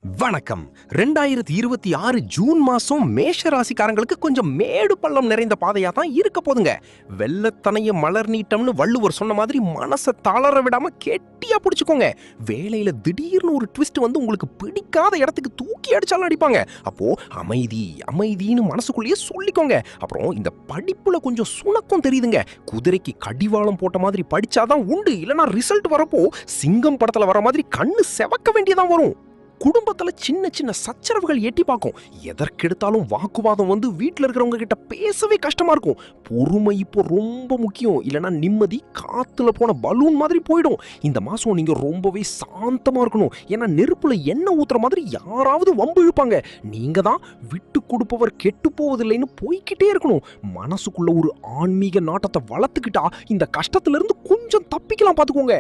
வணக்கம். 2026 ஜூன் மாசம் மேஷ ராசிக்காரங்களுக்கு கொஞ்சம் மேடு பள்ளம் நிறைந்த பாதையா தான் இருக்க போதுங்க. வெள்ளத்தனைய மலர் நீட்டம்னு வள்ளுவர் சொன்ன மாதிரி மனச தளர விடாம கெட்டியா பிடிச்சுக்கோங்க. வேலையில திடீர்னு ஒரு ட்விஸ்ட் வந்து உங்களுக்கு பிடிக்காத இடத்துக்கு தூக்கி அடிச்சாலும் அடிப்பாங்க. அப்போ அமைதி அமைதின்னு மனசுக்குள்ளேயே சொல்லிக்கோங்க. அப்புறம் இந்த படிப்புல கொஞ்சம் சுணக்கம் தெரியுதுங்க. குதிரைக்கு கடிவாளம் போட்ட மாதிரி படிச்சாதான் உண்டு, இல்லனா ரிசல்ட் வரப்போ சிங்கம் படத்துல வர மாதிரி கண்ணு செவக்க வேண்டியதான் வரும். குடும்பத்துல சின்ன சின்ன சச்சரவுகள் எட்டி பார்க்கும். எதற்கெடுத்தாலும் வாக்குவாதம் வந்து வீட்ல இருக்கிறவங்க கிட்ட பேசவே கஷ்டமா இருக்கும். பொறுமை இப்போ ரொம்ப முக்கியம். இல்லனா நிம்மதி காத்துல போன பலூன் மாதிரி போயிடும். இந்த மாசம் நீங்க ரொம்பவே சாந்தமா இருக்கணும். ஏன்னா நெருப்புல எண்ணெய் ஊத்துற மாதிரி யாராவது வம்பு இழுப்பாங்க. நீங்க தான் விட்டு கொடுப்பவர் கெட்டு போவதில்லைன்னு போய்க்கிட்டே இருக்கணும். மனசுக்குள்ள ஒரு ஆன்மீக நாட்டத்தை வளர்த்துக்கிட்டா இந்த கஷ்டத்துல இருந்து கொஞ்சம் தப்பிக்கலாம் பாத்துக்கோங்க.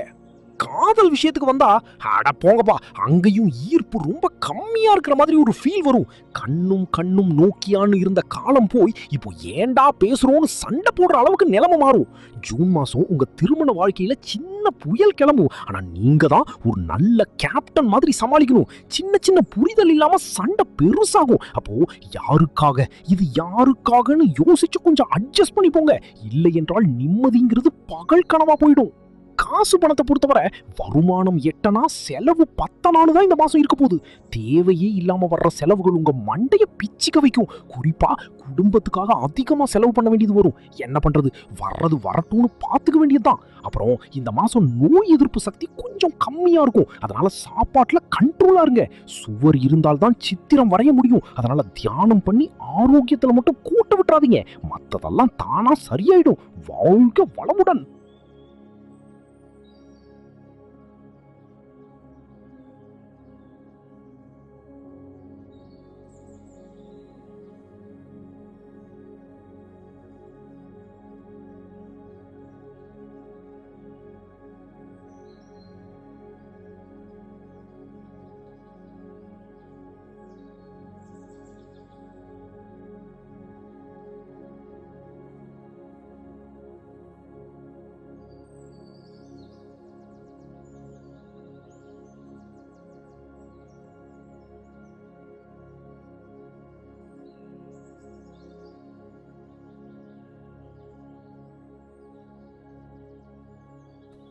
காதல் விஷயத்துக்கு வந்தா அட போங்கப்பா, அங்கேயும் ஈர்ப்பு ரொம்ப கம்மியா இருக்கிற மாதிரி ஒரு ஃபீல் வரும். கண்ணும் கண்ணும் நோக்கியான்னு இருந்த காலம் போய் இப்போ ஏண்டா பேசுறோம்னு சண்டை போடுற அளவுக்கு நிலைமை மாறும். ஜூன் மாசம் உங்க திருமண வாழ்க்கையில சின்ன புயல் கிளம்பும். ஆனா நீங்க தான் ஒரு நல்ல கேப்டன் மாதிரி சமாளிக்கணும். சின்ன சின்ன புரிதல் இல்லாம சண்டை பெருசாகும். அப்போ யாருக்காக இது யாருக்காகன்னு யோசிச்சு கொஞ்சம் அட்ஜஸ்ட் பண்ணி போங்க. இல்லை என்றால் நிம்மதிங்கிறது பகல் கனவா போயிடும். காசு பணத்தை பொறுத்தவரை வருமானம் எட்டனா செலவு பத்தனானு தான் இந்த மாசம் இருக்க போகுது. தேவையே இல்லாம வர்ற செலவுகள் உங்க மண்டைய பிச்சுக்க வைக்கும். குறிப்பா குடும்பத்துக்காக அதிகமா செலவு பண்ண வேண்டியது வரும். என்ன பண்றது, வர்றது வரட்டும்னு பாத்துக்க வேண்டியதுதான். அப்புறம் இந்த மாசம் நோய் எதிர்ப்பு சக்தி கொஞ்சம் கம்மியா இருக்கும். அதனால சாப்பாட்டுல கண்ட்ரோலா இருங்க. சுவர் இருந்தால்தான் சித்திரம் வரைய முடியும். அதனால தியானம் பண்ணி ஆரோக்கியத்துல மட்டும் கூட்ட விட்டுறாதீங்க. மத்ததெல்லாம் தானா சரியாயிடும். வாழ்க வளமுடன்.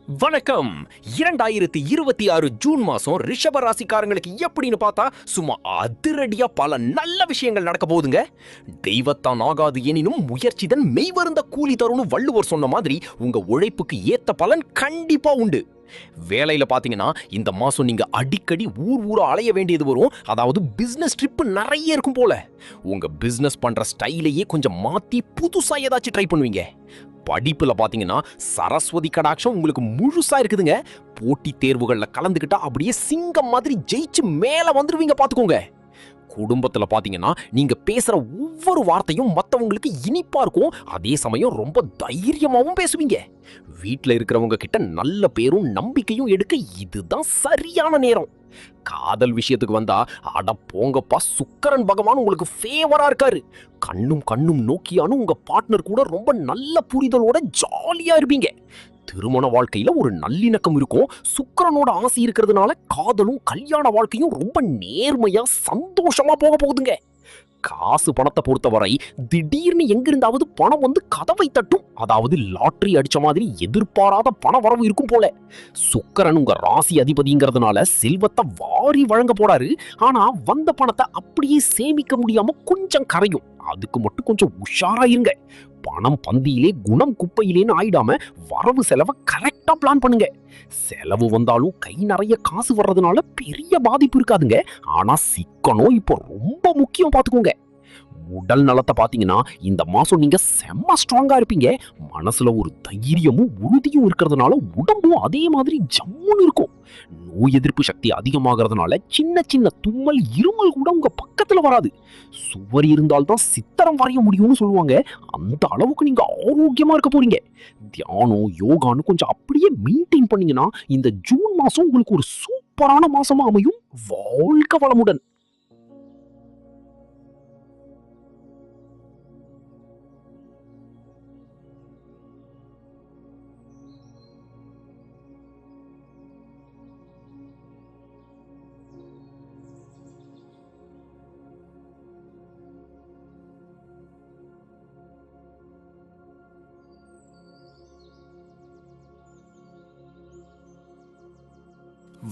வணக்கம். 2026 ஜூன் மாசம் ரிஷப ராசிக்காரங்களுக்கு எப்படின்னு பார்த்தா சும்மா அதிரடியா பல நல்ல விஷயங்கள் நடக்க போகுதுங்க. தெய்வத்தான் ஆகாது எனினும் முயற்சிதன் மெய்வருந்த கூலி தரும்னு வள்ளுவர் சொன்ன மாதிரி உங்க உழைப்புக்கு ஏத்த பலன் கண்டிப்பா உண்டு. வேலையில பாத்தீங்கன்னா இந்த மாசம் நீங்க அடிக்கடி ஊர் ஊரா அலைய வேண்டியது வரும். அதாவது பிசினஸ் ட்ரிப் நிறைய இருக்கும் போல. உங்க பிசினஸ் பண்ற ஸ்டைலையே கொஞ்சம் மாத்தி புதுசா ஏதாச்சும் ட்ரை பண்ணுவீங்க. படிப்புல பாத்தீங்கன்னா சரஸ்வதி கடாட்சம் உங்களுக்கு முழுசா இருக்குதுங்க. போட்டி தேர்வுகள்ல கலந்துக்கிட்டா அப்படியே சிங்கம் மாதிரி ஜெயிச்சு மேல வந்துருவீங்க பாத்துக்கோங்க. குடும்பத்துல பாத்தீங்கன்னா நீங்க பேசுற ஒவ்வொரு வார்த்தையும் மத்தவங்களுக்கு இனிப்பா இருக்கும். அதே சமயம் ரொம்ப தைரியமாவும் பேசுவீங்க. வீட்ல இருக்கிறவங்க கிட்ட நல்ல பேரும் நம்பிக்கையும் எடுக்க இதுதான் சரியான நேரம். காதல் விஷயத்துக்கு வந்தா அட போங்கப்பா, சுக்கிரன் பகவான் உங்களுக்கு ஃபேவரா இருக்காரு. கண்ணும் கண்ணும் நோக்கியானும் உங்க பார்ட்னர் கூட ரொம்ப நல்ல புரிதலோட ஜாலியா இருப்பீங்க. திருமண வாழ்க்கையில ஒரு நல்லிணக்கம் இருக்கும். சுக்கிரனோட ஆசி இருக்கிறதுனால காதலும் கல்யாண வாழ்க்கையும் ரொம்ப நேர்மையா சந்தோஷமா போக போகுதுங்க. காசு பணத்தை பொறுத்தவரை திடீர்னு எங்கிருந்தாவது பணம் வந்து கதவை தட்டும். அதாவது லாட்டரி அடிச்ச மாதிரி எதிர்பாராத பண வரவு இருக்கும் போல. சுக்கிரன் உங்க ராசி அதிபதிங்கிறதுனால செல்வத்தை வாரி வழங்க போறாரு. ஆனா வந்த பணத்தை அப்படியே சேமிக்க முடியாம கொஞ்சம் கரையும். அதுக்கு மட்டும் கொஞ்சம் உஷாரா இருங்க. பணம் பந்தியிலே குணம் குப்பையிலேன்னு ஆயிடாம வரவு செலவை கரெக்டா பிளான் பண்ணுங்க. செலவு வந்தாலும் கை நிறைய காசு வர்றதுனால பெரிய பாதிப்பு இருக்காதுங்க. ஆனா சிக்கனம் இப்போ ரொம்ப முக்கியம் பாத்துக்கோங்க. உடல் நலத்தை பாத்தீங்கன்னா இந்த மாசம் நீங்க செம்ம ஸ்ட்ராங்கா இருப்பீங்க. மனசுல ஒரு தைரியமும் உறுதியும் இருக்கிறதுனால உடம்பும் அதே மாதிரி ஜம்முன்னு இருக்கும். நோய் எதிர்ப்பு சக்தி அதிகமாகிறதுனால சின்ன சின்ன தும்மல் இருமல் கூட உங்க பக்கத்துல வராது. சுவர் இருந்தால்தான் சித்திரம் வரைய முடியும்னு சொல்லுவாங்க. அந்த அளவுக்கு நீங்க ஆரோக்கியமா இருக்க போறீங்க. தியானம் யோகான்னு கொஞ்சம் அப்படியே மெயின்டைன் பண்ணீங்கன்னா இந்த ஜூன் மாசம் உங்களுக்கு ஒரு சூப்பரான மாசமா அமையும். வாழ்க வளமுடன்.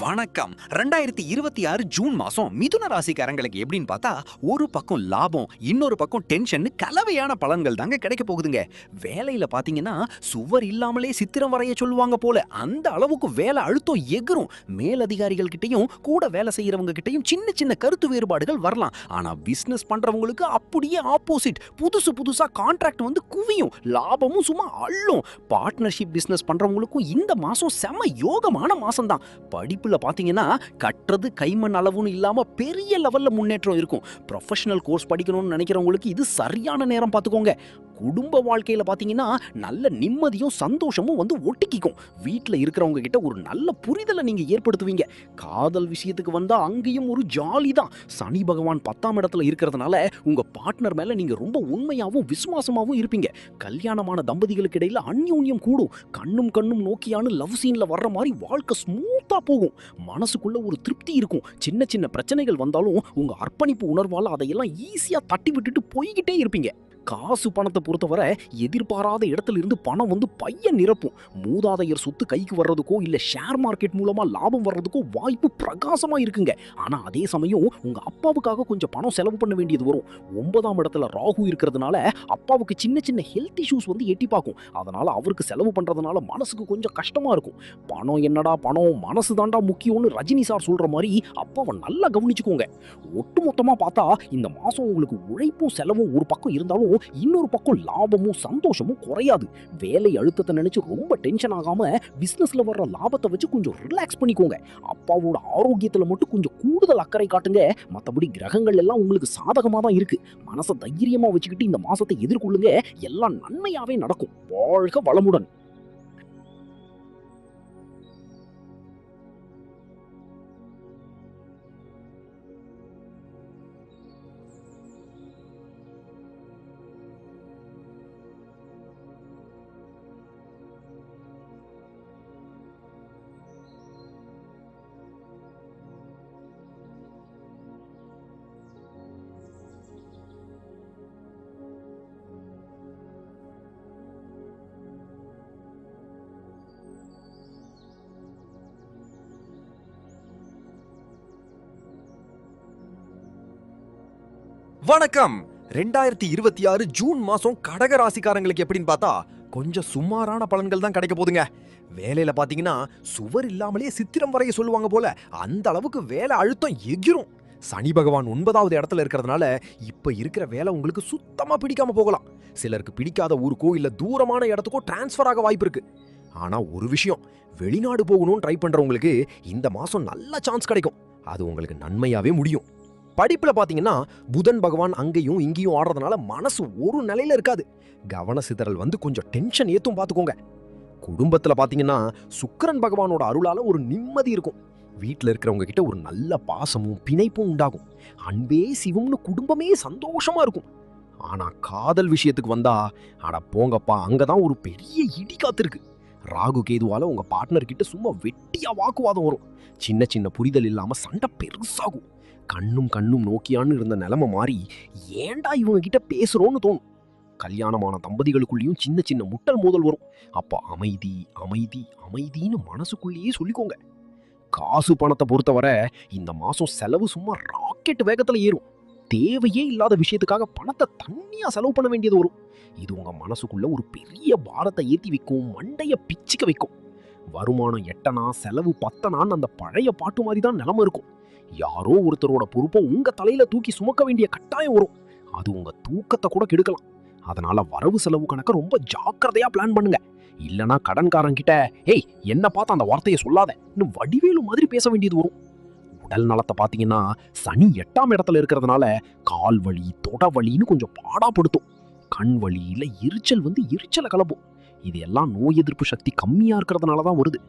வணக்கம். 2026 ஜூன் மாசம் மிதுன ராசிக்காரங்களுக்கு எப்படின்னு பார்த்தா, ஒரு பக்கம் லாபம், இன்னொரு பக்கம் டென்ஷன் கலவையான பலன்கள் தாங்க கிடைக்க போகுதுங்க. வேலையில பாத்தீங்கன்னா, சுவர் இல்லாமலே சித்திரம் வரைய சொல்லுவாங்க போல. அந்த அளவுக்கு வேலை அழுத்தம் எகிரும். மேலதிகாரிகள் கிட்டயும் கூட வேலை செய்யறவங்க கிட்டயும் சின்ன சின்ன கருத்து வேறுபாடுகள் வரலாம். ஆனா பிசினஸ் பண்றவங்களுக்கு அப்படியே ஆப்போசிட். புதுசு புதுசா கான்ட்ராக்ட் வந்து குவியும். லாபமும் சும்மா அள்ளும். பார்ட்னர்ஷிப் பிசினஸ் பண்றவங்களுக்கும் இந்த மாசம் செம யோகமான மாசம் தான். படிப்புல பாத்தீங்கன்னா கற்றது கைமண் அளவுன்னு இல்லாம பெரிய லெவல்ல முன்னேற்றம் இருக்கும். ப்ரொஃபஷனல் கோர்ஸ் படிக்கணும்னு நினைக்கிறவங்களுக்கு இது சரியான நேரம் பார்த்துக்கோங்க. குடும்ப வாழ்க்கையில பாத்தீங்கன்னா நல்ல நிம்மதியும் சந்தோஷமும் வந்து ஒட்டிக்கிக்கும். வீட்ல இருக்கிறவங்க கிட்ட ஒரு நல்ல புரிதலை நீங்க ஏற்படுத்துவீங்க. காதல் விஷயத்துக்கு வந்தா அங்கேயும் ஒரு ஜாலி தான். சனி பகவான் 10ஆம் இடத்துல இருக்கிறதுனால உங்க பார்ட்னர் மேல நீங்க ரொம்ப உண்மையாவும் விசுவாசமாவும் இருப்பீங்க. கல்யாணமான தம்பதிகளுக்கு இடையில அந்யோன்யம் கூடும். கண்ணும் கண்ணும் நோக்கியான்னு லவ் சீன்ல வர்ற மாதிரி வாழ்க்கை ஸ்மூத்தா போகும். மனசுக்குள்ள ஒரு திருப்தி இருக்கும். சின்ன சின்ன பிரச்சனைகள் வந்தாலும் உங்க அர்ப்பணிப்பு உணர்வால அதையெல்லாம் ஈஸியா தட்டி விட்டுட்டு போய்கிட்டே இருப்பீங்க. காசு பணத்தை பொறுத்தவரை எதிர்பாராத இடத்துல இருந்து பணம் வந்து பைய நிரப்பும். மூதாதையர் சொத்து கைக்கு வர்றதுக்கோ இல்ல ஷேர் மார்க்கெட் மூலமா லாபம் வர்றதுக்கோ வாய்ப்பு பிரகாசமா இருக்குங்க. ஆனா அதே சமயம் உங்க அப்பாவுக்காக கொஞ்சம் பணம் செலவு பண்ண வேண்டியது வரும். 9ஆம் இடத்துல ராகு இருக்கிறதுனால அப்பாவுக்கு சின்ன சின்ன ஹெல்த் இஷ்யூஸ் வந்து எட்டி பார்க்கும். அதனால அவருக்கு செலவு பண்றதுனால மனசுக்கு கொஞ்சம் கஷ்டமா இருக்கும். பணம் என்னடா பணம், மனசு தாண்டா முக்கியம்னு ரஜினி சார் சொல்ற மாதிரி அப்பாவை நல்லா கவனிச்சுக்கோங்க. ஒட்டுமொத்தமா பார்த்தா இந்த மாசம் உங்களுக்கு உழைப்பும் செலவும் ஒரு பக்கம் இருந்தாலும் இன்னொரு பக்கம் லாபமும் சந்தோஷமும் குறையாது. வேலை அழுத்தத்தை நினைச்சு ரொம்ப டென்ஷன் ஆகாம பிசினஸ்ல வர்ற லாபத்தை வச்சு கொஞ்சம் ரிலாக்ஸ் பண்ணிக்கோங்க. அப்பாவோட ஆரோக்கியத்துல மட்டும் கொஞ்சம் கூடுதல் அக்கறை காட்டுங்க. மற்றபடி கிரகங்கள் எல்லாம் உங்களுக்கு சாதகமா தான் இருக்கு. மனசை தைரியமா வச்சுக்கிட்டு இந்த மாசத்தை எதிர்கொள்ளுங்க. எல்லாம் நன்மையாவே நடக்கும். வாழ்க வளமுடன். வணக்கம். 2026 ஜூன் மாசம் கடக ராசிக்காரங்களுக்கு எப்படின்னு பார்த்தா கொஞ்சம் சுமாரான பலன்கள் தான் கிடைக்க போதுங்க. வேலையில பாத்தீங்கன்னா சுவர் இல்லாமலே சித்திரம் வரைய சொல்லுவாங்க போல. அந்த அளவுக்கு வேலை அழுத்தம் எகிரும். சனி பகவான் 9வது இடத்துல இருக்கிறதுனால இப்ப இருக்கிற வேலை உங்களுக்கு சுத்தமா பிடிக்காம போகலாம். சிலருக்கு பிடிக்காத ஊருக்கோ இல்ல தூரமான இடத்துக்கோ டிரான்ஸ்ஃபர் ஆக வாய்ப்பு இருக்கு. ஆனா ஒரு விஷயம், வெளிநாடு போகணும்னு ட்ரை பண்றவங்களுக்கு இந்த மாசம் நல்ல சான்ஸ் கிடைக்கும். அது உங்களுக்கு நன்மையாவே முடியும். படிப்புல பாத்தீங்கன்னா புதன் பகவான் அங்கேயும் இங்கேயும் ஆடுறதுனால மனசு ஒரு நிலையில இருக்காது. கவன சிதறல் வந்து கொஞ்சம் டென்ஷன் ஏத்தும் பாத்துக்கோங்க. குடும்பத்துல பாத்தீங்கன்னா சுக்கிரன் பகவானோட அருளால ஒரு நிம்மதி இருக்கும். வீட்ல இருக்கிறவங்க கிட்ட ஒரு நல்ல பாசமும் பிணைப்பும் உண்டாகும். அன்பே சிவம்னு குடும்பமே சந்தோஷமா இருக்கும். ஆனா காதல் விஷயத்துக்கு வந்தா அட போங்கப்பா, அங்கதான் ஒரு பெரிய இடி காத்திருக்கு. ராகு கேதுவால உங்க பார்ட்னர் கிட்ட சும்மா வெட்டியா வாக்குவாதம் வரும். சின்ன சின்ன புரிதல் இல்லாம சண்டை பெருசாகும். கண்ணும் கண்ணும் நோக்கியான்னு இருந்த நிலைமை மாறி ஏன்டா இவங்க கிட்ட பேசுறோம்னு தோணும். கல்யாணமான தம்பதிகளுக்குள்ளேயும் சின்ன சின்ன முட்டல் மோதல் வரும். அப்ப அமைதி அமைதி அமைதின்னு மனசுக்குள்ளேயே சொல்லிக்கோங்க. காசு பணத்தை பொறுத்தவரை இந்த மாசம் செலவு சும்மா ராக்கெட் வேகத்துல ஏறும். தேவையே இல்லாத விஷயத்துக்காக பணத்தை தண்ணியா செலவு பண்ண வேண்டியது வரும். இது உங்க மனசுக்குள்ள ஒரு பெரிய பாரத்தை ஏத்தி வைக்கும். மண்டைய பிச்சுக்க வைக்கும். வருமானம் எட்டனா செலவு பத்தனான்னு அந்த பழைய பாட்டு மாதிரி தான் நிலைமை இருக்கும். யாரோ ஒருத்தரோட பொறுப்பை உங்க தலையில தூக்கி சுமக்க வேண்டிய கட்டாயம் வரும். அது உங்க தூக்கத்தை கூட கெடுக்கலாம். அதனால வரவு செலவு கணக்க ரொம்ப ஜாக்கிரதையா பிளான் பண்ணுங்க. இல்லனா கடன்காரன் கிட்ட ஏய் என்ன பார்த்து அந்த வார்த்தையை சொல்லாத இன்னும் வடிவேலு மாதிரி பேச வேண்டியது வரும். உடல் நலத்தை பாத்தீங்கன்னா சனி 8ஆம் இடத்துல இருக்கிறதுனால கால் வலி தொட வலின்னு கொஞ்சம் பாடாப்படுத்தும். கண் வலி இல்ல எரிச்சல் வந்து எரிச்சலை கலப்பும். இது எல்லாம் நோய் எதிர்ப்பு சக்தி கம்மியா இருக்கிறதுனால தான் வருது.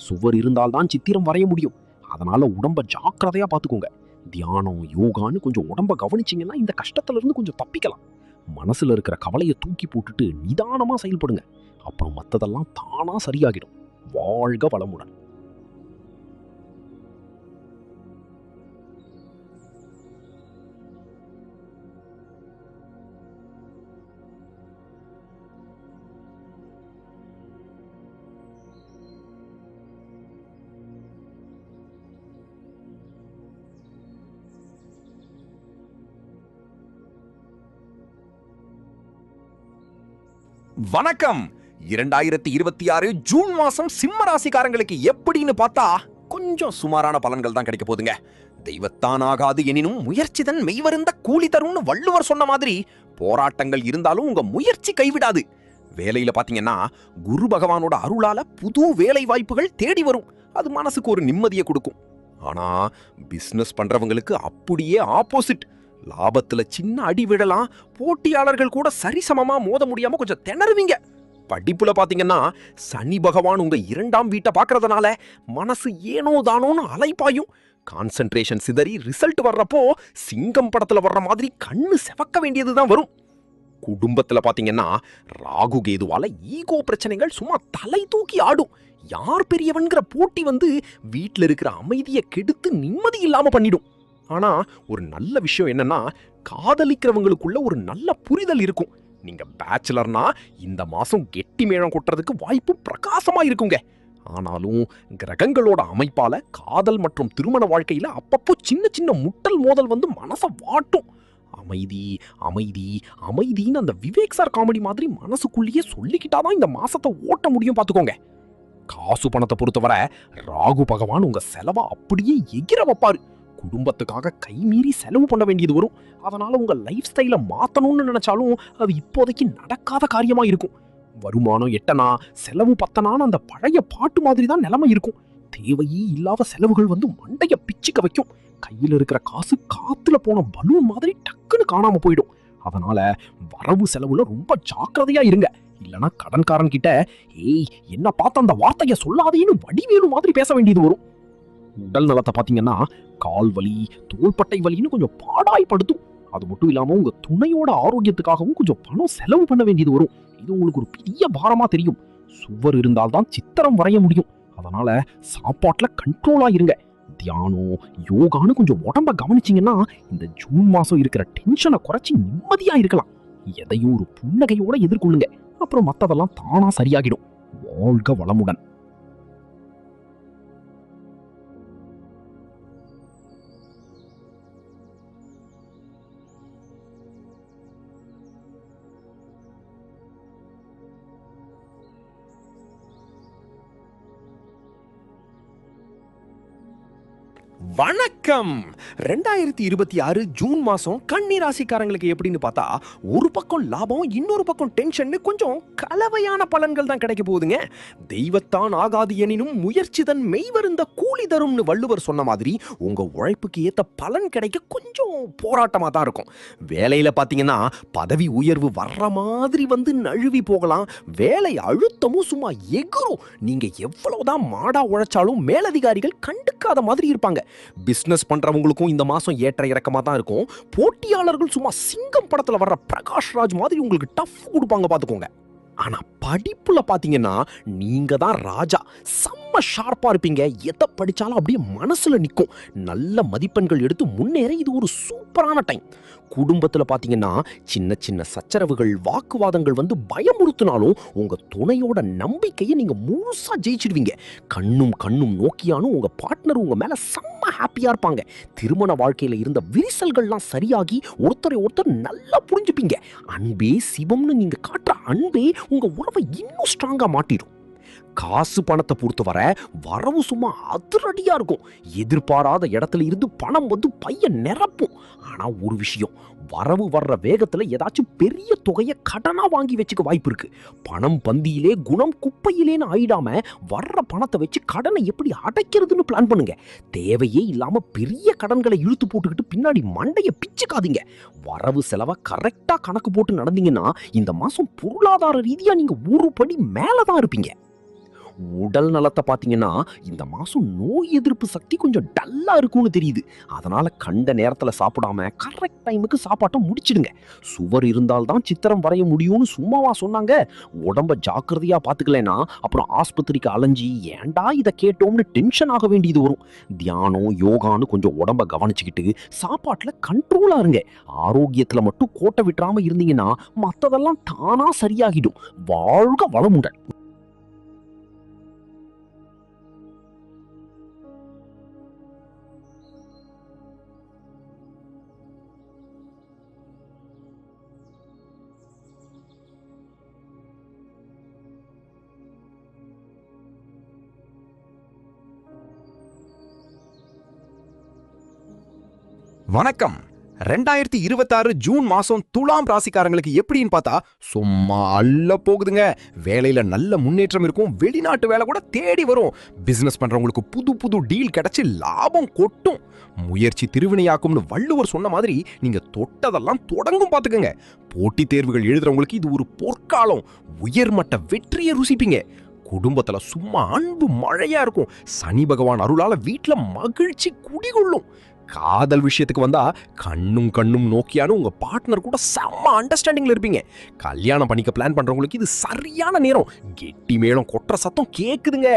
சுவர் இருந்தால்தான் சித்திரம் வரைய முடியும். அதனால உடம்ப ஜாக்கிரதையா பாத்துக்கோங்க. தியானம் யோகான்னு கொஞ்சம் உடம்ப கவனிச்சிங்கன்னா இந்த கஷ்டத்துல இருந்து கொஞ்சம் தப்பிக்கலாம். மனசுல இருக்கிற கவலையை தூக்கி போட்டுட்டு நிதானமா செயல்படுங்க. அப்புறம் மத்ததெல்லாம் தானா சரியாகிடும். வாழ்க வளமுடன். வணக்கம். 2026 ஜூன் மாசம் சிம்ம ராசிக்காரங்களுக்கு எப்படின்னு பார்த்தா கொஞ்சம் சுமாரான பலன்கள் தான் கிடைக்க போகுதுங்க. தெய்வத்தான் ஆகாது எனினும் முயற்சிதன் மெய்வருந்த கூலி தரும்னு வள்ளுவர் சொன்ன மாதிரி போராட்டங்கள் இருந்தாலும் உங்க முயற்சி கைவிடாது. வேலையில பாத்தீங்கன்னா குரு பகவானோட அருளால புது வேலை வாய்ப்புகள் தேடி வரும். அது மனசுக்கு ஒரு நிம்மதியை கொடுக்கும். ஆனா பிசினஸ் பண்றவங்களுக்கு அப்படியே ஆப்போசிட். லாபத்துல சின்ன அடி விழலாம், போட்டியாளர்கள் கூட சரிசமமா மோத முடியாம கொஞ்சம் திணறுவீங்க. படிப்புல பாத்தீங்கன்னா சனி பகவான் உங்க 2ஆம் வீட்டை பாக்குறதுனால மனசு ஏனோ தானோன்னு அலைப்பாயும். கான்சென்ட்ரேஷன் சிதறி ரிசல்ட் வர்றப்போ சிங்கம் படத்துல வர்ற மாதிரி கண்ணு செவக்க வேண்டியதுதான் வரும். குடும்பத்துல பாத்தீங்கன்னா ராகு கேதுவால ஈகோ பிரச்சனைகள் சும்மா தலை தூக்கி ஆடும். யார் பெரியவன்கிற போட்டி வந்து வீட்டுல இருக்கிற அமைதியை கெடுத்து நிம்மதி இல்லாம பண்ணிடும். ஆனா ஒரு நல்ல விஷயம் என்னன்னா, காதலிக்கிறவங்களுக்குள்ள ஒரு நல்ல புரிதல் இருக்கும். நீங்க பேச்சுலர்னா இந்த மாசம் கெட்டி மேளம் கொட்டுறதுக்கு வாய்ப்பு பிரகாசமா இருக்குங்க. ஆனாலும் கிரகங்களோட அமைப்பால காதல் மற்றும் திருமண வாழ்க்கையில அப்பப்போ சின்ன சின்ன முட்டல் மோதல் வந்து மனசை வாட்டும். அமைதி அமைதி அமைதின்னு அந்த விவேக் சார் காமெடி மாதிரி மனசுக்குள்ளேயே சொல்லிக்கிட்டாதான் இந்த மாசத்தை ஓட்ட முடியும். பாத்துக்கோங்க. காசு பணத்தை பொறுத்தவரை ராகு பகவான் உங்க செலவை அப்படியே எகிர வைப்பாரு. குடும்பத்துக்காக கைமீறி செலவு பண்ண வேண்டியது வரும். அதனால உங்க லைஃப் ஸ்டைலை மாத்தணும்னு நினைச்சாலும் அது இப்போதைக்கு நடக்காத காரியமா இருக்கும். வருமானம் எட்டனா செலவு பத்தனான்னு அந்த பழைய பாட்டு மாதிரி தான் நிலைமை இருக்கும். தேவையே இல்லாத செலவுகள் வந்து மண்டைய பிச்சுக்க வைக்கும். கையில இருக்கிற காசு காத்துல போன பலூன் மாதிரி டக்குன்னு காணாம போயிடும். அதனால வரவு செலவுல ரொம்ப ஜாக்கிரதையா இருங்க. இல்லனா கடன்காரன் கிட்ட ஏய் என்ன பார்த்த அந்த வார்த்தையை சொல்லாதேன்னு வடிவேலு மாதிரி பேச வேண்டியது வரும். உடல் நலத்தை பாத்தீங்கன்னா கால் வலி தோள்பட்டை வலின்னு கொஞ்சம் பாடாய்படுத்தும். அது மட்டும் இல்லாம உங்க துணையோட ஆரோக்கியத்துக்காகவும் கொஞ்சம் பணம் செலவு பண்ண வேண்டியது வரும். இது உங்களுக்கு ஒரு பெரிய பாரமா தெரியும். சுவர் இருந்தால்தான் சித்திரம் வரைய முடியும். அதனால சாப்பாட்டுல கண்ட்ரோலா இருங்க. தியானம் யோகான்னு கொஞ்சம் உடம்ப கவனிச்சீங்கன்னா இந்த ஜூன் மாசம் இருக்கிற டென்ஷனை குறைச்சி நிம்மதியா இருக்கலாம். எதையும் ஒரு புன்னகையோட எதிர்கொள்ளுங்க. அப்புறம் மத்ததெல்லாம் தானா சரியாகிடும். வாழ்க வளமுடன். வணக்கம். 2026 ஜூன் மாசம் கன்னி ராசிக்காரங்களுக்கு எப்படின்னு பார்த்தா ஒரு பக்கம் லாபம் இன்னொரு பக்கம் டென்ஷன் கொஞ்சம் கலவையான பலன்கள் தான் கிடைக்க போகுதுங்க. தெய்வத்தான் ஆகாது எனினும் முயற்சிதன் மெய்வருந்த கூலி தரும்னு வள்ளுவர் சொன்ன மாதிரி உங்க உழைப்புக்கு ஏத்த பலன் கிடைக்க கொஞ்சம் போராட்டமா தான் இருக்கும். வேலையில பாத்தீங்கன்னா பதவி உயர்வு வர்ற மாதிரி வந்து நழுவி போகலாம். வேலை அழுத்தமும் சும்மா எகுரும். நீங்க எவ்வளவுதான் மாடா உழைச்சாலும் மேலதிகாரிகள் கண்டுக்காத மாதிரி இருப்பாங்க. பிசினஸ் பண்றவங்களுக்கும் இந்த மாசம் ஏற்ற இறக்கமா தான் இருக்கும். போட்டியாளர்கள் சும்மா சிங்கம் படத்துல வர்ற பிரகாஷ் ராஜ் மாதிரி உங்களுக்கு டஃப் கொடுப்பாங்க பாத்துக்கோங்க. ஆனா படிப்புல பாத்தீங்கன்னா நீங்க தான் ராஜா. செம்ம ஷார்ப்பா இருப்பீங்க. எதை படிச்சாலும் அப்படியே மனசுல நிற்கும். நல்ல மதிப்பெண்கள் எடுத்து முன்னேற இது ஒரு சூப்பரான டைம். குடும்பத்துல பாத்தீங்கன்னா சின்ன சின்ன சச்சரவுகள் வாக்குவாதங்கள் வந்து பயமுறுத்தினாலும் உங்க துணையோட நம்பிக்கையை நீங்க முழுசா ஜெயிச்சிடுவீங்க. கண்ணும் கண்ணும் நோக்கியானும் உங்க பார்ட்னர் உங்க மேல செம்ம ஹாப்பியா இருப்பாங்க. திருமண வாழ்க்கையில இருந்த விரிசல்கள்லாம் சரியாகி ஒருத்தரை ஒருத்தர் நல்லா புரிஞ்சுப்பீங்க. அன்பே சிவம்னு நீங்க காட்டுற அன்பே உங்க உறவை இன்னும் ஸ்ட்ராங்கா மாட்டிடும். காசு பணத்தை பொறுத்தவரை வரவு சும்மா அதிரடியா இருக்கும். எதிர்பாராத இடத்துல இருந்து பணம் வந்து பைய நிரப்பும். ஆனா ஒரு விஷயம், வரவு வர்ற வேகத்துல ஏதாச்சும் பெரிய தொகையை கடனா வாங்கி வச்சுக்க வாய்ப்பு இருக்கு. பணம் பந்தியிலே குணம் குப்பையிலேன்னு ஆயிடாம வர்ற பணத்தை வச்சு கடனை எப்படி அடைக்கிறதுன்னு பிளான் பண்ணுங்க. தேவையே இல்லாம பெரிய கடன்களை இழுத்து போட்டுக்கிட்டு பின்னாடி மண்டைய பிச்சுக்காதீங்க. வரவு செலவை கரெக்டா கணக்கு போட்டு நடந்தீங்கன்னா இந்த மாசம் பொருளாதார ரீதியா நீங்க ஒரு படி மேலதான் இருப்பீங்க. உடல் நலத்தை பார்த்தீங்கன்னா இந்த மாசம் நோய் எதிர்ப்பு சக்தி கொஞ்சம் டல்லா இருக்கும்னு தெரியுது. அதனால கண்ட நேரத்துல சாப்பிடாம கரெக்ட் டைமுக்கு சாப்பாட்டை முடிச்சிடுங்க. சுவர் இருந்தால்தான் சித்திரம் வரைய முடியும்னு சும்மாவா சொன்னாங்க? உடம்ப ஜாக்கிரதையா பார்த்துக்கலனா அப்புறம் ஆஸ்பத்திரிக்கு அலைஞ்சி ஏன்டா இதை கேட்டோம்னு டென்ஷன் ஆக வேண்டியது வரும். தியானம் யோகான்னு கொஞ்சம் உடம்ப கவனிச்சுக்கிட்டு சாப்பாட்டுல கண்ட்ரோலா இருங்க. ஆரோக்கியத்துல மட்டும் கோட்டை விட்டுறாம இருந்தீங்கன்னா மத்ததெல்லாம் தானா சரியாகிடும். வாழ்க வளமுடன். வணக்கம். 2026 ஜூன் மாசம் துலாம் ராசிக்காரங்களுக்கு எப்படின்னு பார்த்தா சும்மா அள்ள போகுதுங்க. வேலையில நல்ல முன்னேற்றம் இருக்கும். வெளிநாட்டு வேலை கூட தேடி வரும். பிசினஸ் பண்றவங்களுக்கு புது புது டீல் கிடைச்சு லாபம் கொட்டும். முயற்சி திருவினையாக்கும்னு வள்ளுவர் சொன்ன மாதிரி நீங்க தொட்டதெல்லாம் தொடங்கும் பாத்துக்கங்க. போட்டித் தேர்வுகள் எழுதுறவங்களுக்கு இது ஒரு பொற்காலம். உயர்மட்ட வெற்றியை ருசிப்பீங்க. குடும்பத்துல சும்மா அன்பு மழையா இருக்கும். சனி பகவான் அருளால வீட்டுல மகிழ்ச்சி குடிகொள்ளும். காதல் விஷயத்துக்கு வந்தா கண்ணும் கண்ணும் நோக்கியானு உங்க பார்ட்னர் கூட செம்ம அண்டர்ஸ்டாண்டிங்ல இருப்பீங்க. கல்யாணம் பண்ணிக்க பிளான் பண்றவங்களுக்கு இது சரியான நேரம். கெட்டி மேளம் கொட்டுற சத்தம் கேக்குதுங்க.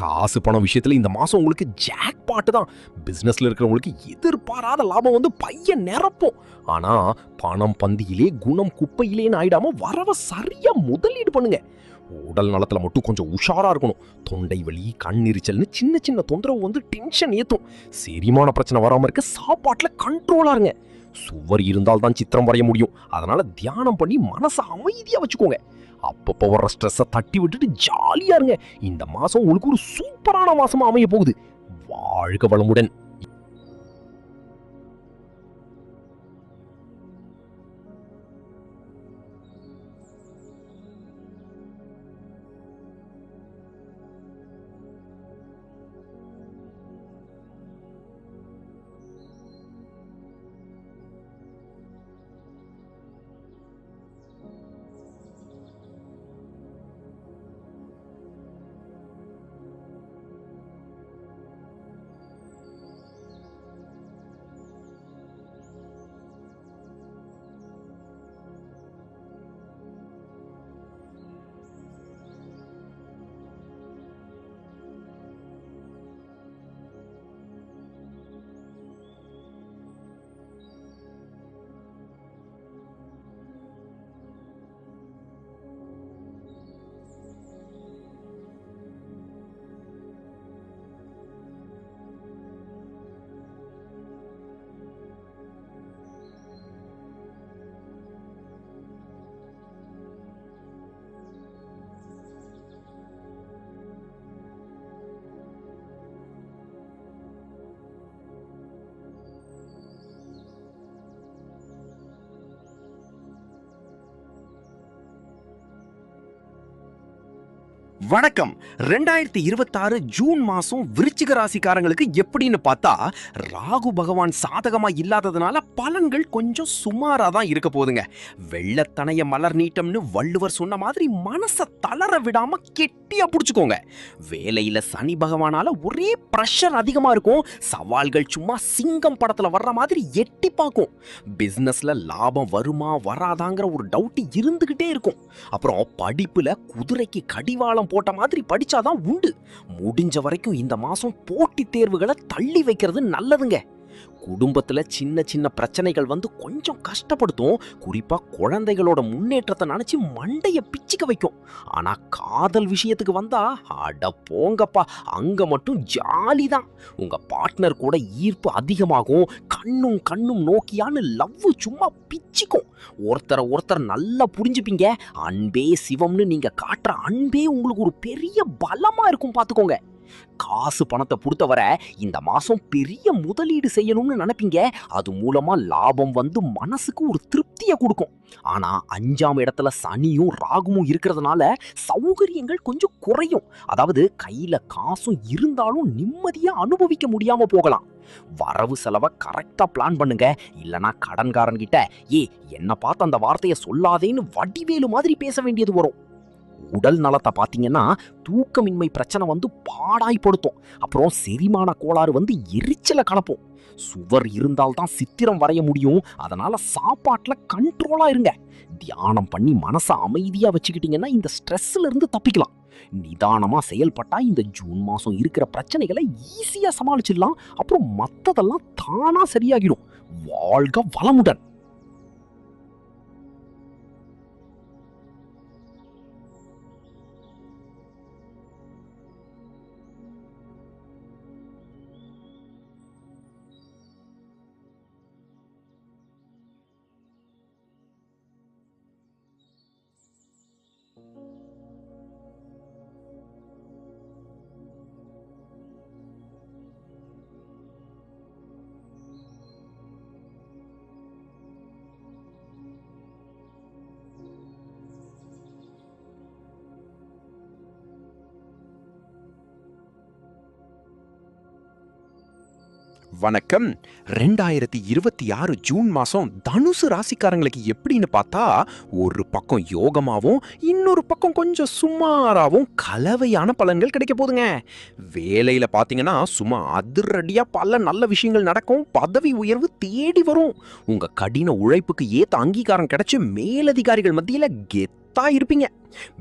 காசு பணம் விஷயத்துல இந்த மாசம் உங்களுக்கு ஜாக் பாட்டு தான். பிசினஸ்ல இருக்கிறவங்களுக்கு எதிர்பாராத லாபம் வந்து பையன் நிரப்பும். ஆனா பணம் பந்தியிலே குணம் குப்பையிலேன்னு ஆயிடாம வரவ சரியா முதலீடு பண்ணுங்க. உடல் நலத்துல மட்டும் கொஞ்சம் உஷாரா இருக்கணும். தொண்டை வலி, கண்ணெரிச்சல்னு சின்ன சின்ன தொந்தரவு வந்து டென்ஷன் ஏத்தும். செரிமான பிரச்சனை வராம இருக்க சாப்பாட்டுல கண்ட்ரோலா இருங்க. சுவர் இருந்தால் தான் சித்திரம் வரைய முடியும். அதனால தியானம் பண்ணி மனசை அமைதியா வச்சுக்கோங்க. அப்பப்போ வர ஸ்ட்ரெஸ்ஸை தட்டி விட்டுட்டு ஜாலியா இருங்க. இந்த மாசம் உங்களுக்கு ஒரு சூப்பரான மாசமா அமைய போகுது. வாழ்க வளமுடன். வணக்கம். 2026 ஜூன் மாசம் விருச்சிக ராசிக்காரங்களுக்கு எப்படின்னு பார்த்தா, ராகு பகவான் சாதகமா இல்லாததுனால பலன்கள் கொஞ்சம் சுமாரா தான் இருக்க போகுதுங்க. வெள்ளத்தனைய மலர் நீட்டம்னு வள்ளுவர் சொன்ன மாதிரி மனசை தளர விடாம கெட்டியா புடிச்சுக்கோங்க. வேலையில சனி பகவானால ஒரே பிரஷர் அதிகமா இருக்கும். சவால்கள் சும்மா சிங்கம் படத்துல வர்ற மாதிரி எட்டி பார்க்கும். பிசினஸ்ல லாபம் வருமா வராதாங்கிற ஒரு டவுட் இருந்துகிட்டே இருக்கும். அப்புறம் படிப்புல குதிரைக்கு கடிவாளம் போட்ட மாதிரி படிச்சாதான் உண்டு. முடிஞ்ச வரைக்கும் இந்த மாசம் போட்டித் தேர்வுகளை தள்ளி வைக்கிறது நல்லதுங்க. குடும்பத்துல சின்ன சின்ன பிரச்சனைகள் வந்து கொஞ்சம் கஷ்டப்படுத்தும். குறிப்பா குழந்தைகளோட முன்னேற்றத்தை நினைச்சு மண்டைய பிச்சுக்க வைக்கும். ஆனா காதல் விஷயத்துக்கு வந்தா அட போங்கப்பா, அங்க மட்டும் ஜாலி தான். உங்க பார்ட்னர் கூட ஈர்ப்பு அதிகமாகும். கண்ணும் கண்ணும் நோக்கியான்னு லவ் சும்மா பிச்சுக்கும். ஒருத்தர் நல்லா புரிஞ்சுப்பீங்க. அன்பே சிவம்னு நீங்க காட்டுற அன்பே உங்களுக்கு ஒரு பெரிய பலமா இருக்கும் பாத்துக்கோங்க. காசு பணத்தை பொறுத்தவரை இந்த மாசம் பெரிய முதலீடு செய்யணும்னு நினைப்பீங்க. அது மூலமா லாபம் வந்து மனசுக்கு ஒரு திருப்தியை கொடுக்கும். ஆனா 5ஆம் இடத்துல சனியும் ராகுவும் இருக்கிறதுனால சௌகரியங்கள் கொஞ்சம் குறையும். அதாவது கையில காசும் இருந்தாலும் நிம்மதியா அனுபவிக்க முடியாம போகலாம். வரவு செலவை கரெக்டா பிளான் பண்ணுங்க. இல்லனா கடன்காரன் கிட்ட என்ன பார்த்து அந்த வார்த்தையை சொல்லாதேன்னு வடிவேலு மாதிரி பேச வேண்டியது வரும். உடல் நலத்தை பார்த்தீங்கன்னா தூக்கமின்மை பிரச்சனை வந்து பாடாய்படுத்தும். அப்புறம் செரிமான கோளாறு வந்து எரிச்சலை கலப்போம். சுவர் இருந்தால்தான் சித்திரம் வரைய முடியும். அதனால சாப்பாட்டுல கண்ட்ரோலா இருங்க. தியானம் பண்ணி மனசை அமைதியா வச்சுக்கிட்டீங்கன்னா இந்த ஸ்ட்ரெஸ்ல இருந்து தப்பிக்கலாம். நிதானமா செயல்பட்டா இந்த ஜூன் மாசம் இருக்கிற பிரச்சனைகளை ஈஸியா சமாளிச்சிடலாம். அப்புறம் மத்ததெல்லாம் தானா சரியாகிடும். வாழ்க வளமுடன். வணக்கம். 2026 ஜூன் மாசம் தனுசு ராசிக்காரங்களுக்கு எப்படின்னு பார்த்தா, ஒரு பக்கம் யோகமாவும், இன்னொரு பக்கம் கொஞ்சம் சுமாராவும் கலவையான பலன்கள் கிடைக்க போதுங்க. வேலையில பார்த்தீங்கன்னா, சும்மா அதிரடியா பல நல்ல விஷயங்கள் நடக்கும். பதவி உயர்வு தேடி வரும். உங்க கடின உழைப்புக்கு ஏத்த அங்கீகாரம் கிடைச்சு மேலதிகாரிகள் மத்தியில கெத்தா இருப்பீங்க.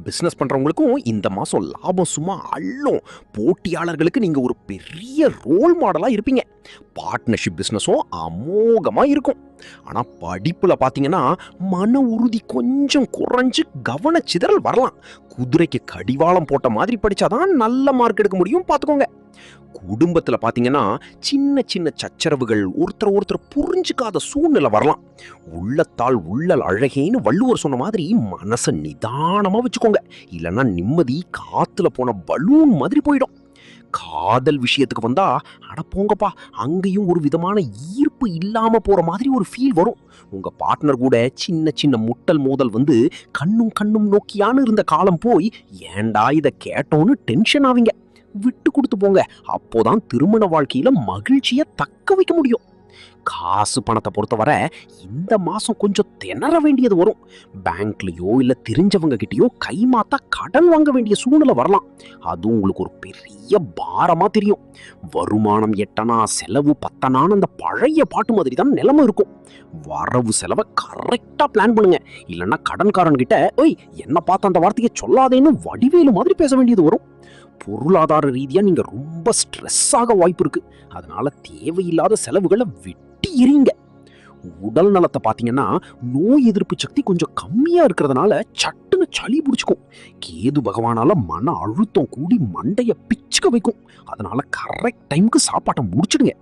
பிசினஸ் பண்றவங்களுக்கும் இந்த மாசம் லாபம் சும்மா அள்ளும். போட்டியாளர்களுக்கு நீங்க ஒரு பெரிய ரோல் மாடலா இருப்பீங்க. பார்ட்னர்ஷிப் பிசினஸும் அமோகமா இருக்கும். ஆனா படிப்புல பாத்தீங்கன்னா மன உறுதி கொஞ்சம் குறைஞ்சு கவனச்சிதறல் வரலாம். குதிரைக்கு கடிவாளம் போட்ட மாதிரி படிச்சாதான் நல்ல மார்க் எடுக்க முடியும், பாத்துக்கோங்க. குடும்பத்துல பாத்தீங்கன்னா சின்ன சின்ன சச்சரவுகள், ஒருத்தர் புரிஞ்சுக்காத சூழ்நிலை வரலாம். உள்ளத்தால் உள்ளல் அழகேன்னு வள்ளுவர் சொன்ன மாதிரி மனச நிதானமா வச்சுக்கோங்க. இல்லைன்னா நிம்மதி காத்துல போன பலூன் மாதிரி போயிடும். காதல் விஷயத்துக்கு வந்தா அட போங்கப்பா, அங்கேயும் ஒரு விதமான ஈர்ப்பு இல்லாம போற மாதிரி ஒரு ஃபீல் வரும். உங்க பார்ட்னர் கூட சின்ன சின்ன முட்டல் மோதல் வந்து கண்ணும் கண்ணும் நோக்கியான்னு இருந்த காலம் போய் ஏன்டா இதை கேட்டோன்னு டென்ஷன் ஆவீங்க. விட்டு கொடுத்து போங்க. அப்போதான் திருமண வாழ்க்கையில மகிழ்ச்சியை தக்க வைக்க முடியும். காசு பணத்தை பொறுத்தவரை இந்த மாசம் கொஞ்சம் திணற வேண்டியது வரும். பேங்க்லயோ இல்ல தெரிஞ்சவங்க கிட்டயோ கைமாத்தா கடன் வாங்க வேண்டிய சூழ்நிலை வரலாம். அதுவும் உங்களுக்கு ஒரு பெரிய பாரமா தெரியும். வருமானம் எட்டனா செலவு பத்தனான்னு அந்த பழைய பாட்டு மாதிரி தான் நிலைமை இருக்கும். வரவு செலவை கரெக்டா பிளான் பண்ணுங்க. இல்லைன்னா கடன்காரன் கிட்ட ஓய் என்ன பார்த்த அந்த வார்த்தையை சொல்லாதேன்னு வடிவேலு மாதிரி பேச வேண்டியது வரும். பொருளாதார ரீதியா நீங்க ரொம்ப ஸ்ட்ரெஸ் ஆக வாய்ப்பு இருக்கு. அதனால தேவையில்லாத செலவுகளை வெட்டி எறியுங்க. உடல் நலத்தை பார்த்தீங்கன்னா நோய் எதிர்ப்பு சக்தி கொஞ்சம் கம்மியா இருக்கிறதுனால சட்டுன்னு சளி பிடிச்சுக்கும். கேது பகவானால மன அழுத்தம் கூடி மண்டைய பிச்சுக்க வைக்கும். அதனால கரெக்ட் டைமுக்கு சாப்பாட்டை முடிச்சிடுங்க.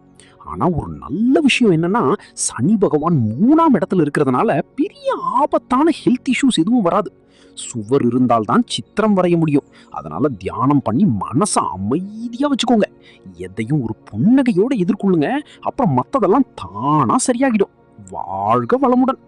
ஆனா ஒரு நல்ல விஷயம் என்னன்னா, சனி பகவான் 3ஆம் இடத்துல இருக்கிறதுனால பெரிய ஆபத்தான ஹெல்த் இஷ்யூஸ் எதுவும் வராது. சுவர் இருந்தால்தான் சித்திரம் வரைய முடியும். அதனால தியானம் பண்ணி மனசை அமைதியா வச்சுக்கோங்க. எதையும் ஒரு புன்னகையோட எதிர்கொள்ளுங்க. அப்புறம் மத்ததெல்லாம் தானா சரியாகிடும். வாழ்க வளமுடன்.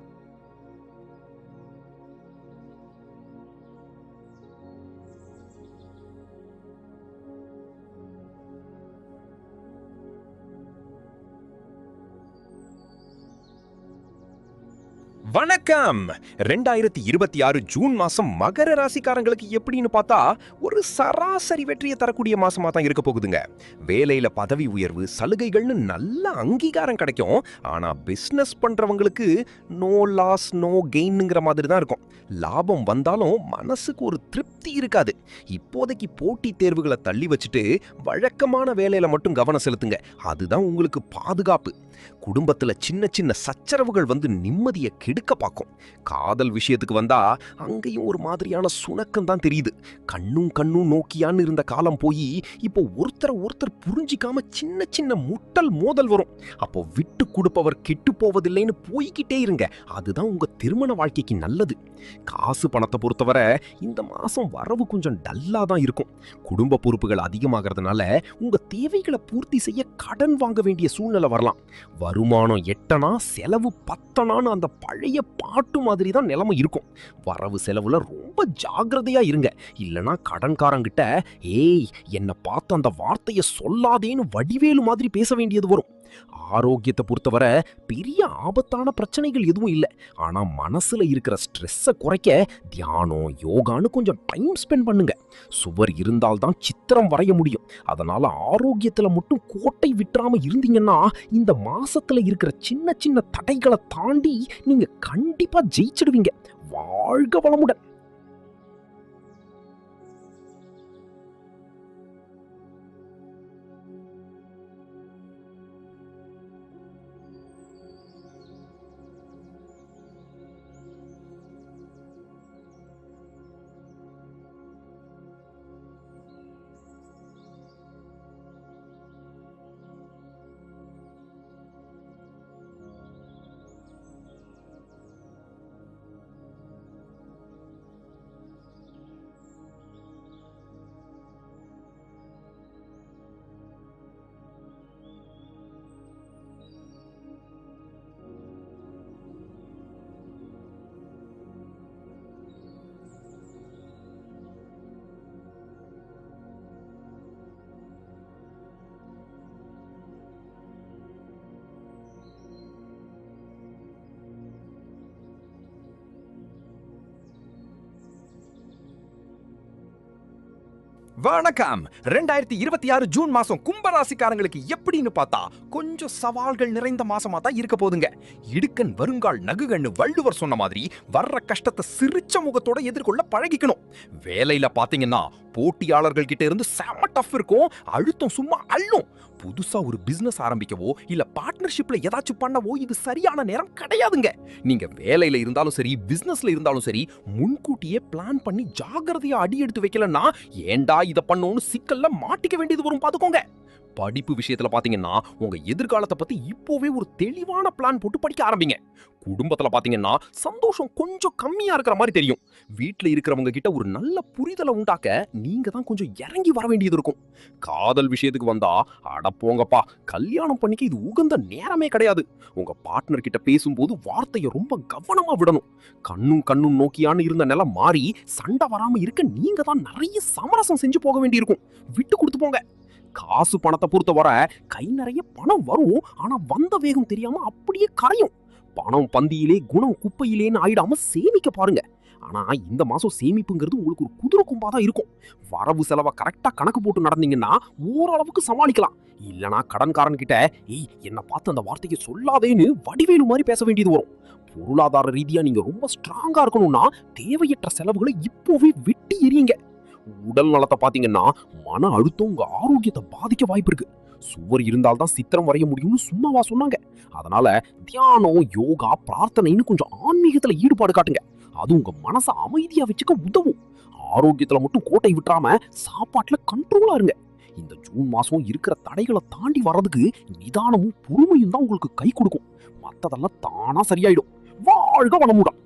வணக்கம். 2026 ஜூன் மாசம் மகர ராசிக்காரங்களுக்கு எப்படின்னு பார்த்தா ஒரு சராசரி வெற்றியை தரக்கூடிய மாசமா தான் இருக்க போகுதுங்க. வேலையில பதவி உயர்வு, சலுகைகள்னு நல்ல அங்கீகாரம் கிடைக்கும். ஆனா பிசினஸ் பண்றவங்களுக்கு நோ லாஸ் நோ கெயின்ங்கிற மாதிரி தான் இருக்கும். லாபம் வந்தாலும் மனசுக்கு ஒரு திருப்தி இருக்காது. இப்போதைக்கு போட்டி தேர்வுகளை தள்ளி வச்சுட்டு வழக்கமான வேலையில மட்டும் கவனம் செலுத்துங்க. அதுதான் உங்களுக்கு பாதுகாப்பு. குடும்பத்துல சின்ன சின்ன சச்சரவுகள் வந்து நிம்மதியை கெடுக்க பார்க்கும். காதல் விஷயத்துக்கு வந்தா அங்கேயும் ஒரு மாதிரியான சுணக்கம் தான் தெரியுது. கண்ணும் நோக்கியான்னு இருந்த காலம் போய் இப்போ ஒருத்தர் புரிஞ்சிக்காம சின்ன சின்ன முட்டல் மோதல் வரும். அப்போ விட்டு கொடுப்பவர் கெட்டு போவதில்லைன்னு போய்கிட்டே இருங்க. அதுதான் உங்க திருமண வாழ்க்கைக்கு நல்லது. காசு பணத்தை பொறுத்தவரை இந்த மாசம் வரவு கொஞ்சம் டல்லா தான் இருக்கும். குடும்ப பொறுப்புகள் அதிகமாகிறதுனால உங்க தேவைகளை பூர்த்தி செய்ய கடன் வாங்க வேண்டிய சூழ்நிலை வரலாம். வருமானம் எட்டனா செலவு பத்தனான்னு அந்த பழைய பாட்டு மாதிரி தான் நிலைமை இருக்கும். வரவு செலவுல ரொம்ப ஜாக்கிரதையா இருங்க. இல்லனா கடன்காரங்கிட்ட ஏய் என்ன பார்த்து அந்த வார்த்தையை சொல்லாதேன்னு வடிவேலு மாதிரி பேச வேண்டியது வரும். ஆரோக்கியத்தை பொறுத்தவரை பெரிய ஆபத்தான பிரச்சனைகள் எதுவும் இல்லை. ஆனா மனசுல இருக்கிற ஸ்ட்ரெஸ்ஸை குறைக்க தியானம் யோகான்னு கொஞ்சம் டைம் ஸ்பெண்ட் பண்ணுங்க. சுவர் இருந்தால்தான் சித்திரம் வரைய முடியும். அதனால ஆரோக்கியத்துல மட்டும் கோட்டை விட்டுறாம இருந்தீங்கன்னா இந்த மாசத்துல இருக்கிற சின்ன சின்ன தடைகளை தாண்டி நீங்க கண்டிப்பா ஜெயிச்சிடுவீங்க. வாழ்க வளமுடன். வணக்கம். 2026 ஜூன் மாசம் கும்பராசிக்காரங்களுக்கு எப்படின்னு பார்த்தா கொஞ்சம் சவால்கள் நிறைந்த மாசமா தான் இருக்க போதுங்க. இடுக்கன் வருங்கால் நகுகன்னு வள்ளுவர் சொன்ன மாதிரி வர்ற கஷ்டத்தை சிரிச்ச முகத்தோட எதிர்கொள்ள பழகிக்கணும். வேலையில பாத்தீங்கன்னா போட்டியாளர்கள் கிட்ட இருந்து செம டஃப் இருக்கும், அழுத்தம் சும்மா அள்ளும். புதுசா ஒரு பிசினஸ் ஆரம்பிக்கவோ இல்ல பார்ட்னர்ஷிப்ல ஏதாச்சும் பண்ணவோ இது சரியான நேரம் கிடையாதுங்க. நீங்க வேலையில இருந்தாலும் சரி, பிசினஸ்ல இருந்தாலும் சரி, முன்கூட்டியே பிளான் பண்ணி ஜாகிரதையா அடி எடுத்து வைக்கலன்னா ஏண்டா இத பண்ணோம்னு சிக்கல்ல மாட்டிக்க வேண்டியது வரும் பாத்துக்கோங்க. படிப்பு விஷயத்துல பாத்தீங்கன்னா உங்க எதிர்காலத்தை பத்தி இப்போவே ஒரு தெளிவான பிளான் போட்டு படிக்க ஆரம்பிங்க. குடும்பத்துல பாத்தீங்கன்னா சந்தோஷம் கொஞ்சம் கம்மியா இருக்கிற மாதிரி தெரியும். வீட்ல இருக்கிறவங்க கிட்ட ஒரு நல்ல புரிதலை உண்டாக்க நீங்க தான் கொஞ்சம் இறங்கி வர வேண்டியது இருக்கும். காதல் விஷயத்துக்கு வந்தா அட போங்கப்பா, கல்யாணம் பண்ணிக்க இது உகந்த நேரமே கிடையாது. உங்க பார்ட்னர் கிட்ட பேசும்போது வார்த்தையை ரொம்ப கவனமா விடணும். கண்ணும் நோக்கியான்னு இருந்த நிலை மாறி சண்டை வராம இருக்க நீங்க தான் நிறைய சமரசம் செஞ்சு போக வேண்டியிருக்கும். விட்டு கொடுத்து போங்க. காசு பணத்தை பொறுத்த வர கை நிறைய பணம் வரும், ஆனா வந்த வேகம் தெரியாம அப்படியே கரையும். பணம் பந்தியிலே குணம் குப்பையிலேன்னு ஆயிடாம சேமிக்க பாருங்க. ஆனா இந்த மாசம் சேமிப்புங்கிறது உங்களுக்கு ஒரு குதிரை கும்பா தான் இருக்கும். வரவு செலவை கரெக்டா கணக்கு போட்டு நடந்தீங்கன்னா ஓரளவுக்கு சமாளிக்கலாம். இல்லனா கடன்காரன் கிட்ட என்ன பார்த்து அந்த வார்த்தையை சொல்லாதேன்னு வடிவேலு மாதிரி பேச வேண்டியது வரும். பொருளாதார ரீதியா நீங்க ரொம்ப ஸ்ட்ராங்கா இருக்கணும்னா தேவையற்ற செலவுகளை இப்போவே வெட்டி எறியுங்க. உடல் நலத்தை பாத்தீங்கன்னா மன அழுத்தம் உங்க ஆரோக்கியத்தை பாதிக்க வாய்ப்பு இருக்கு. சுவர் இருந்தால்தான் சித்திரம் வரைய முடியும்னு சும்மாவா சொன்னாங்க? அதனால தியானம், யோகா, பிரார்த்தனைன்னு கொஞ்சம் ஆன்மீகத்துல ஈடுபாடு காட்டுங்க. அது உங்க மனசை அமைதியா வச்சுக்க உதவும். ஆரோக்கியத்துல மட்டும் கோட்டை விட்டுறாம சாப்பாட்டுல கண்ட்ரோலா இருங்க. இந்த ஜூன் மாசம் இருக்கிற தடைகளை தாண்டி வர்றதுக்கு நிதானமும் பொறுமையும் தான் உங்களுக்கு கை கொடுக்கும். மத்ததெல்லாம் தானா சரியாயிடும். வாழ்க வளமுடன்.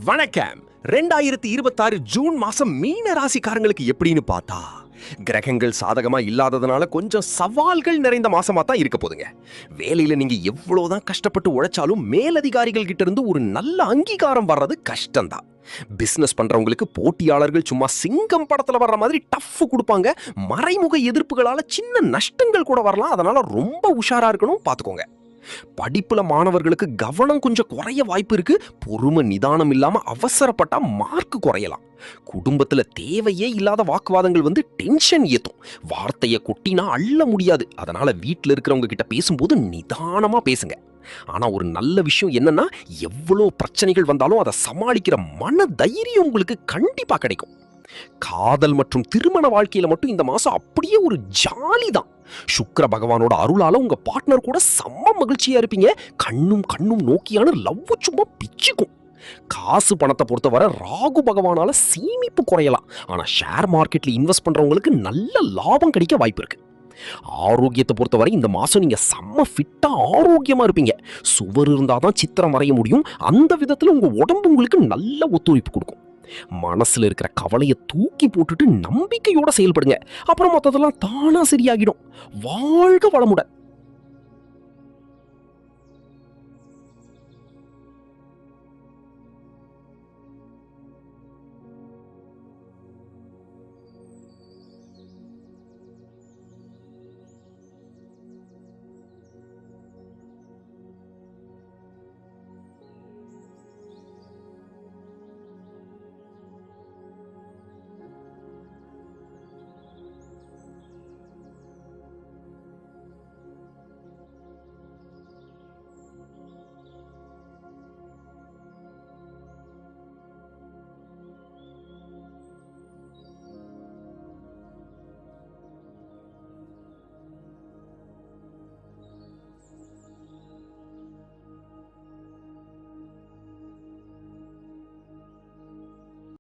வணக்கம். 2026 ஜூன் மாசம் மீன ராசிக்காரங்களுக்கு எப்படின்னு பார்த்தா கிரகங்கள் சாதகமா இல்லாததுனால கொஞ்சம் சவால்கள் நிறைந்த மாசமா தான் இருக்க போதுங்க. வேலையில நீங்க எவ்வளவுதான் கஷ்டப்பட்டு உழைச்சாலும் மேலதிகாரிகள் கிட்ட இருந்து ஒரு நல்ல அங்கீகாரம் வர்றது கஷ்டம்தான். பிசினஸ் பண்றவங்களுக்கு போட்டியாளர்கள் சும்மா சிங்கம் படத்துல வர்ற மாதிரி டஃப் கொடுப்பாங்க. மறைமுக எதிர்ப்புகளால சின்ன நஷ்டங்கள் கூட வரலாம். அதனால ரொம்ப உஷாரா இருக்கணும், பாத்துக்கோங்க. படிப்புல மாணவர்களுக்கு கவனம் கொஞ்சம் குறைய வாய்ப்பு இருக்கு. பொறுமை நிதானம் இல்லாம அவசரப்பட்டா மார்க் குறையலாம். குடும்பத்துல தேவையே இல்லாத வாக்குவாதங்கள் வந்து டென்ஷன் ஏத்தும். வார்த்தையை கொட்டினா அள்ள முடியாது. அதனால வீட்டுல இருக்கிறவங்க கிட்ட பேசும்போது நிதானமா பேசுங்க. ஆனா ஒரு நல்ல விஷயம் என்னன்னா, எவ்வளவு பிரச்சனைகள் வந்தாலும் அதை சமாளிக்கிற மன தைரியம் உங்களுக்கு கண்டிப்பா கிடைக்கும். காதல் மற்றும் திருமண வாழ்க்கையில மட்டும் இந்த மாசம் அப்படியே ஒரு ஜாலி தான். சுக்கிர பகவானோட அருளால உங்க பார்ட்னர் கூட செம்ம மகிழ்ச்சியா இருப்பீங்க. கண்ணும் நோக்கியான லவ் சும்மா பிச்சுக்கும். காசு பணத்தை பொறுத்தவரை ராகு பகவானால சேமிப்பு குறையலாம். ஆனா ஷேர் மார்க்கெட்ல இன்வெஸ்ட் பண்றவங்களுக்கு நல்ல லாபம் கிடைக்க வாய்ப்பு இருக்கு. ஆரோக்கியத்தை பொறுத்தவரை இந்த மாசம் நீங்க செம்ம ஃபிட்டா ஆரோக்கியமா இருப்பீங்க. சுவர் இருந்தாதான் சித்திரம் வரைய முடியும். அந்த விதத்துல உங்க உடம்பு உங்களுக்கு நல்ல ஒத்துழைப்பு கொடுக்கும். மனசுல இருக்கிற கவலையை தூக்கி போட்டுட்டு நம்பிக்கையோட செயல்படுங்க. அப்புறம் மொத்தத்தெல்லாம் தானா சரியாகிடும். வாழ்க வளமுடன்.